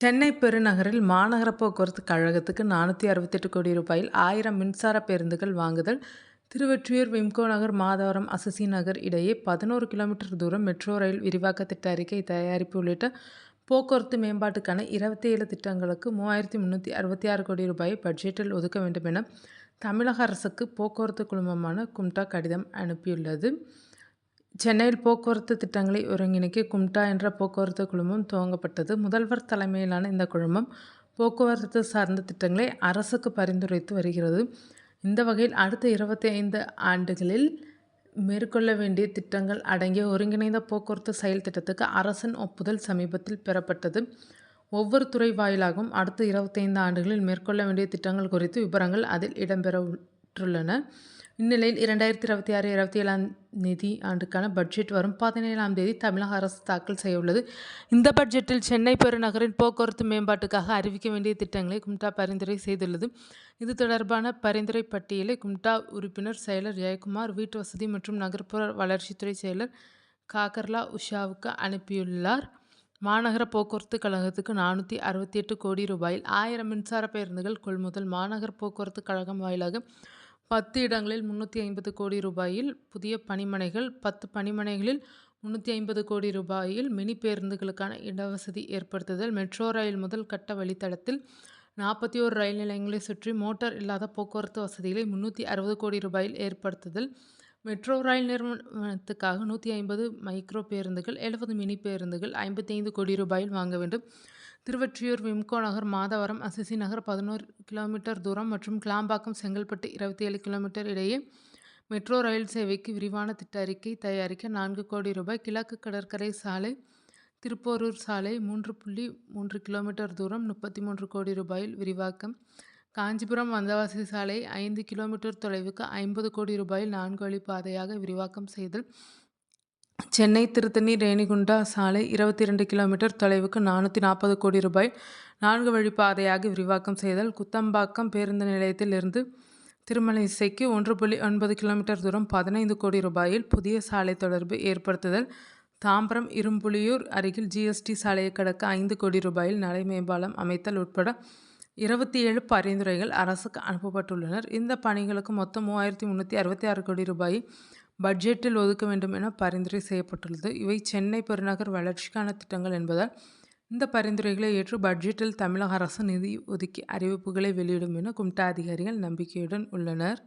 சென்னை பெருநகரில் மாநகர போக்குவரத்து கழகத்துக்கு 468 கோடி ரூபாயில் 1000 மின்சார பேருந்துகள் வாங்குதல். திருவொற்றியூர், விம்கோ நகர், மாதவரம், அசசி நகர் இடையே 11 கிலோமீட்டர் தூரம் மெட்ரோ ரயில் விரிவாக்க திட்ட அறிக்கை தயாரிப்பு உள்ளிட்ட போக்குவரத்து மேம்பாட்டுக்கான 27 திட்டங்களுக்கு 3366 கோடி ரூபாயை பட்ஜெட்டில் ஒதுக்க வேண்டும் என தமிழக அரசுக்கு போக்குவரத்து குழுமமான கும்டா கடிதம் அனுப்பியுள்ளது. சென்னையில் போக்குவரத்து திட்டங்களை ஒருங்கிணைக்க கும்டா என்ற போக்குவரத்து குழுமம் துவங்கப்பட்டது. முதல்வர் தலைமையிலான இந்த குழுமம் போக்குவரத்து சார்ந்த திட்டங்களை அரசுக்கு பரிந்துரைத்து வருகிறது. இந்த வகையில் அடுத்த 25 ஆண்டுகளில் மேற்கொள்ள வேண்டிய திட்டங்கள் அடங்கிய ஒருங்கிணைந்த போக்குவரத்து செயல் திட்டத்துக்கு அரசின் ஒப்புதல் சமீபத்தில் பெறப்பட்டது. ஒவ்வொரு துறை வாயிலாகவும் அடுத்த 25 ஆண்டுகளில் மேற்கொள்ள வேண்டிய திட்டங்கள் குறித்து விபரங்கள் அதில் இடம்பெற்றுள்ளன. இந்நிலையில் 2026-27 நிதி ஆண்டுக்கான பட்ஜெட் வரும் 17ஆம் தேதி தமிழக அரசு தாக்கல் செய்ய உள்ளது. இந்த பட்ஜெட்டில் சென்னை பெருநகரின் போக்குவரத்து மேம்பாட்டுக்காக அறிவிக்க வேண்டிய திட்டங்களை கும்டா பரிந்துரை செய்துள்ளது. இது தொடர்பான பரிந்துரை பட்டியலை கும்டா உறுப்பினர் செயலர் ஜெயக்குமார், வீட்டு வசதி மற்றும் நகர்ப்புற வளர்ச்சித்துறை செயலர் காகர்லா உஷாவுக்கு அனுப்பியுள்ளார். மாநகர போக்குவரத்து கழகத்துக்கு 468 கோடி ரூபாயில் 1000 மின்சார பேருந்துகள் கொள்முதல். மாநகர போக்குவரத்து கழகம் வாயிலாக 10 இடங்களில் 350 கோடி ரூபாயில் புதிய பணிமனைகள், 10 பணிமனைகளில் 350 கோடி ரூபாயில் மினி பேருந்துகளுக்கான இடவசதி ஏற்படுத்துதல். மெட்ரோ ரயில் முதல் கட்ட வழித்தடத்தில் 41 ரயில் நிலையங்களை சுற்றி மோட்டார் இல்லாத போக்குவரத்து வசதிகளை 360 கோடி ரூபாயில் ஏற்படுத்துதல். மெட்ரோ ரயில் நிறுவனத்துக்காக 150 மைக்ரோ பேருந்துகள், 70 மினி பேருந்துகள் 55 கோடி ரூபாயில் வாங்க வேண்டும். திருவொற்றியூர், விம்கோ நகர், மாதவரம், அசசி நகர் 11 கிலோமீட்டர் தூரம் மற்றும் கிளாம்பாக்கம், செங்கல்பட்டு 27 கிலோமீட்டர் இடையே மெட்ரோ ரயில் சேவைக்கு விரிவான திட்ட அறிக்கை தயாரிக்க 4 கோடி ரூபாய். கிழக்கு கடற்கரை சாலை, திருப்போரூர் சாலை 3.3 கிலோமீட்டர் தூரம் 33 கோடி ரூபாயில் விரிவாக்கம். காஞ்சிபுரம் வந்தவாசி சாலை 5 கிலோமீட்டர் தொலைவுக்கு 50 கோடி ரூபாயில் 4 வழிப்பாதையாக விரிவாக்கம் செய்தல். சென்னை திருத்தணி ரேணிகுண்டா சாலை 22 கிலோமீட்டர் தொலைவுக்கு 440 கோடி ரூபாய் 4 வழிப்பாதையாக விரிவாக்கம் செய்தல். குத்தம்பாக்கம் பேருந்து நிலையத்தில் இருந்து திருமலைசைக்கு 1.9 கிலோமீட்டர் தூரம் 15 கோடி ரூபாயில் புதிய சாலை தொடர்பு ஏற்படுத்துதல். தாம்பரம் இரும்புலியூர் அருகில் ஜிஎஸ்டி சாலையை கடக்க 5 கோடி ரூபாயில் நலை மேம்பாலம் அமைத்தல் உட்பட 27 பரிந்துரைகள் அரசுக்கு அனுப்பப்பட்டுள்ளனர். இந்த பணிகளுக்கு மொத்தம் 3366 கோடி ரூபாயை பட்ஜெட்டில் ஒதுக்க வேண்டும் என பரிந்துரை செய்யப்பட்டுள்ளது. இவை சென்னை பெருநகர் வளர்ச்சிக்கான திட்டங்கள் என்பதால் இந்த பரிந்துரைகளை ஏற்று பட்ஜெட்டில் தமிழக அரசு நிதி ஒதுக்கி அறிவிப்புகளை வெளியிடும் என கும்டா அதிகாரிகள் நம்பிக்கையுடன் உள்ளனர்.